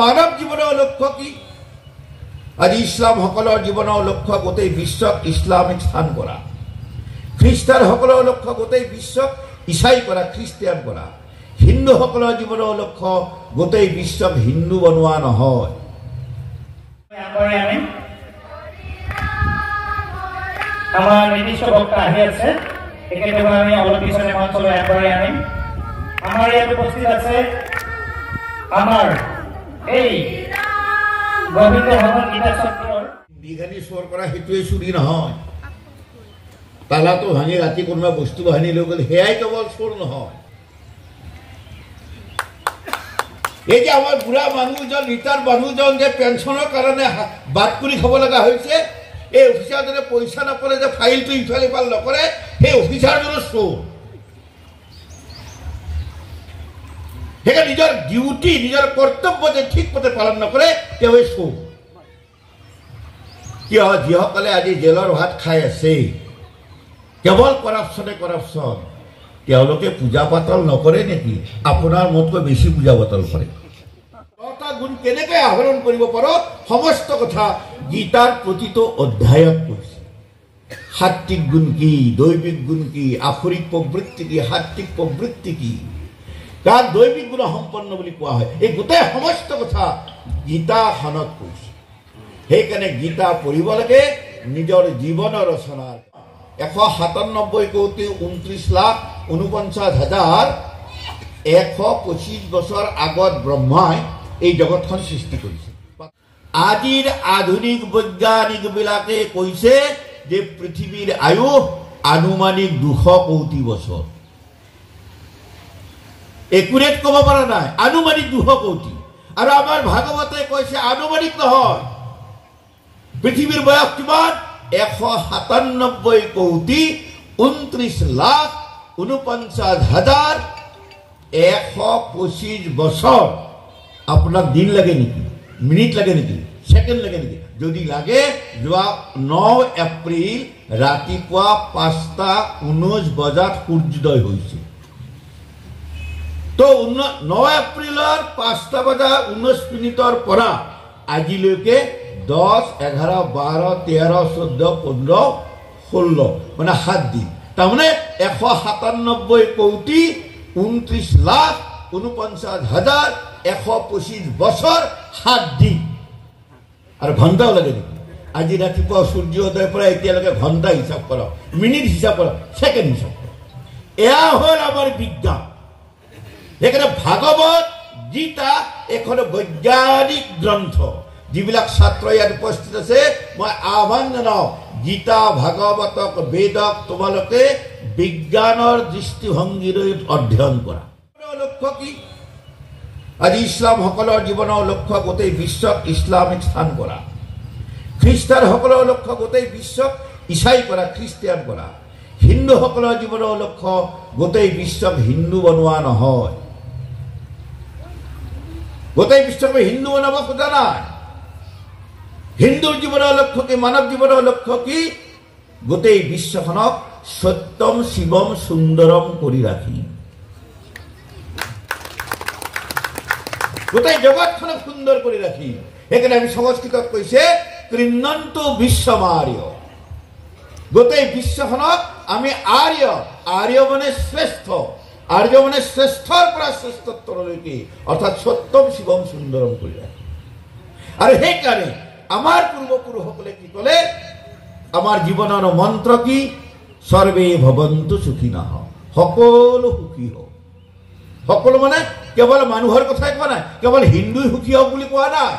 মানৱ জীৱনৰ লক্ষ্য কি? আজি ইছলামসকলৰ জীৱনৰ লক্ষ্য গোটেই বিশ্বক ইছলামিক স্থান কৰা, খ্ৰীষ্টানসকলৰ লক্ষ্য গোটেই বিশ্বক ইছাই কৰা, খ্ৰীষ্টিয়ান কৰা, হিন্দুসকলৰ জীৱনৰ লক্ষ্য গোটেই বিশ্বক হিন্দু বনোৱা নহয়। আমাৰ নিৰ্দিষ্ট বক্তা আহি আছে, একেবাৰে আমি অলপ পিছতে মঞ্চলৈ আগবাঢ়ি আনিম। আমাৰ ইয়াত উপস্থিত আছে আমাৰ এই গোবিন্দ ভৱন গীতা সত্ৰৰ বিঘানী চোৰ কৰা সেইটোৱে চুৰি নহয়। তালাটো ভাঙি ৰাতি কোনোবা বস্তু বাহানি লৈ গ'ল সেয়াই কেৱল চোৰ নহয়। এই যে আমাৰ বুঢ়া মানুহজন, ৰিটায়াৰ্ড মানুহজন যে পেঞ্চনৰ কাৰণে বাদ কৰি খাব লগা হৈছে, এই অফিচাৰজনে পইচা নাপালে যে ফাইলটো ইফাল ইফাল নকৰে, সেই অফিচাৰজনৰ চোৰ। সেইকাৰণে নিজৰ ডিউটি, নিজৰ কৰ্তব্য যে ঠিকমতে পালন নকৰে তেওঁৱে চোৰ। কিয়? যিসকলে আজি জেলৰ ভাত খাই আছে, কেৱল কৰাপশ্যন, তেওঁলোকে পূজা পাতল নকৰে নেকি? আপোনাৰ মোতকৈ বেছি পূজা পাতল কৰে। 10টা গুণ কেনেকৈ আহৰণ কৰিব পাৰোঁ, সমস্ত কথা গীতাৰ প্ৰতিটো অধ্যায়ত কৈছে। সাত্বিক গুণ কি, দৈবিক গুণ কি, আসুৰিক প্ৰবৃত্তি কি, সাত্বিক প্ৰবৃত্তি কি, তাক দৈবিক গুণ সম্পন্ন বুলি কোৱা হয়। এই গোটেই সমস্ত কথা গীতাখনত কৈছে। সেইকাৰণে গীতা পঢ়িব লাগে নিজৰ জীৱনৰ ৰচনাৰ। 197 কোটি 29,49,125 বছৰ আগত ব্ৰহ্মাই এই জগতখন সৃষ্টি কৰিছে। আজিৰ আধুনিক বৈজ্ঞানিকবিলাকে কৈছে যে পৃথিৱীৰ আয়ুস আনুমানিক 200 কোটি বছৰ। একুৰেট ক'ব পৰা নাই, আনুমানিক 200 কোটি। আৰু আমাৰ ভাগৱতে কৈছে আনুমানিক নহয়, পৃথিৱীৰ বয়স কিমান? 197 কোটি 29,49,125 বছৰ। আপোনাক দিন লাগে নেকি, মিনিট লাগে নেকি, ছেকেণ্ড লাগে নেকি? যদি লাগে, যোৱা 9 এপ্ৰিল ৰাতিপুৱা 5:19 বজাত সূৰ্যোদয় হৈছে। তো 9 এপ্ৰিলৰ 5:19 পৰা আজিলৈকে 10, 11, 12, 13, 14, 15, 16 মানে 7 দিন। তাৰমানে 197 কোটি 29,49,125 বছৰ 7 দিন। আৰু ঘণ্টাও লাগে নেকি? আজি ৰাতিপুৱা সূৰ্যোদয়ৰ পৰা এতিয়ালৈকে ঘণ্টা হিচাপ কৰক, মিনিট হিচাপ কৰক, ছেকেণ্ড হিচাপ কৰক। এয়া হ'ল আমাৰ বিজ্ঞান। সেইকাৰণে ভাগৱত গীতা এখন বৈজ্ঞানিক গ্ৰন্থ। যিবিলাক ছাত্ৰ ইয়াত উপস্থিত আছে, মই আহ্বান জনাওঁ, গীতা ভাগৱতক বেদক তোমালোকে বিজ্ঞানৰ দৃষ্টিভংগীৰে অধ্যয়ন কৰা। লক্ষ্য কি? আজি ইছলামসকলৰ জীৱনৰ লক্ষ্য গোটেই বিশ্বক ইছলামিক স্থান কৰা, খ্ৰীষ্টানসকলৰ লক্ষ্য গোটেই বিশ্বক ইছাই কৰা, খ্ৰীষ্টিয়ান কৰা, হিন্দুসকলৰ জীৱনৰ লক্ষ্য গোটেই বিশ্বক হিন্দু বনোৱা নহয়। গোটেই বিশ্বক হিন্দু বনাব খোজা নাই। হিন্দুৰ জীৱনৰ লক্ষ্য কি, মানৱ জীৱনৰ লক্ষ্য কি? গোটেই বিশ্বখনক সত্যম শিৱম সুন্দৰম কৰি ৰাখি, গোটেই জগতখনক সুন্দৰ কৰি ৰাখি। সেইকাৰণে আমি সংস্কৃতত কৈছে কৃণ্ণন্তু বিশ্বমাৰ্য। গোটেই বিশ্বখনক আমি আৰ্য, আৰ্য মানে শ্ৰেষ্ঠ, আৰ্য মানে শ্ৰেষ্ঠৰ পৰা শ্ৰেষ্ঠত্বলৈকে, অৰ্থাৎ সত্যম শিৱম সুন্দৰম কৰি ৰাখি। আৰু সেইকাৰণে আমাৰ পূৰ্বপুৰুষসকলে কি ক'লে? আমাৰ জীৱনৰ মন্ত্ৰ কি? সৰ্বে ভৱন্তু সুখিনঃ, সকলো সুখী হওক। সকলো মানে কেৱল মানুহৰ কথাই কোৱা নাই, কেৱল হিন্দুই সুখী হওক বুলি কোৱা নাই,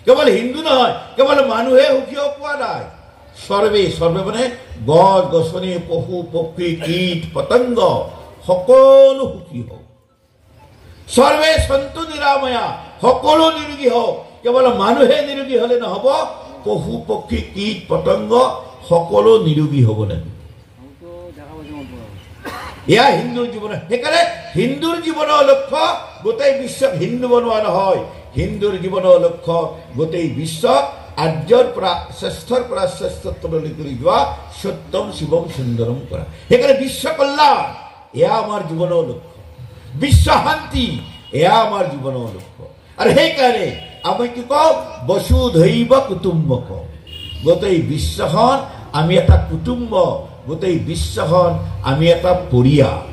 কেৱল হিন্দু নহয়, কেৱল মানুহে সুখী হওক কোৱা নাই। সৰ্বে, সৰ্বে মানে গছ গছনি, পশু পক্ষী, কীট পতংগ সকলো সুখী হওক। সৰ্বে সন্তু নিৰাময়া, সকলো নিৰোগী হওক। কেৱল মানুহে নিৰোগী হলে নহব, পশু পক্ষী কীট পতংগ সকলো নিৰোগী হব লাগে। এয়া হিন্দুৰ জীৱন। সেইকাৰণে হিন্দুৰ জীৱনৰ লক্ষ্য গোটেই বিশ্বক হিন্দু বনোৱা নহয়, হিন্দুৰ জীৱনৰ লক্ষ্য গোটেই বিশ্বক আৰ্যৰ পৰা শ্ৰেষ্ঠৰ পৰা শ্ৰেষ্ঠত্বলৈ কৰি যোৱা, সত্যম শিৱম সুন্দৰম কৰা। সেইকাৰণে বিশ্ব কল্যাণ এয়া আমাৰ জীৱনৰ লক্ষ্য, বিশ্ব শান্তি এয়া আমাৰ জীৱনৰ লক্ষ্য। আৰু সেইকাৰণে আমি কি কওঁ বসুধৈৱ কুটুম্বকম গোটেই বিশ্বখন আমি এটা কুটুম্ব গোটেই বিশ্বখন আমি এটা পৰিয়াল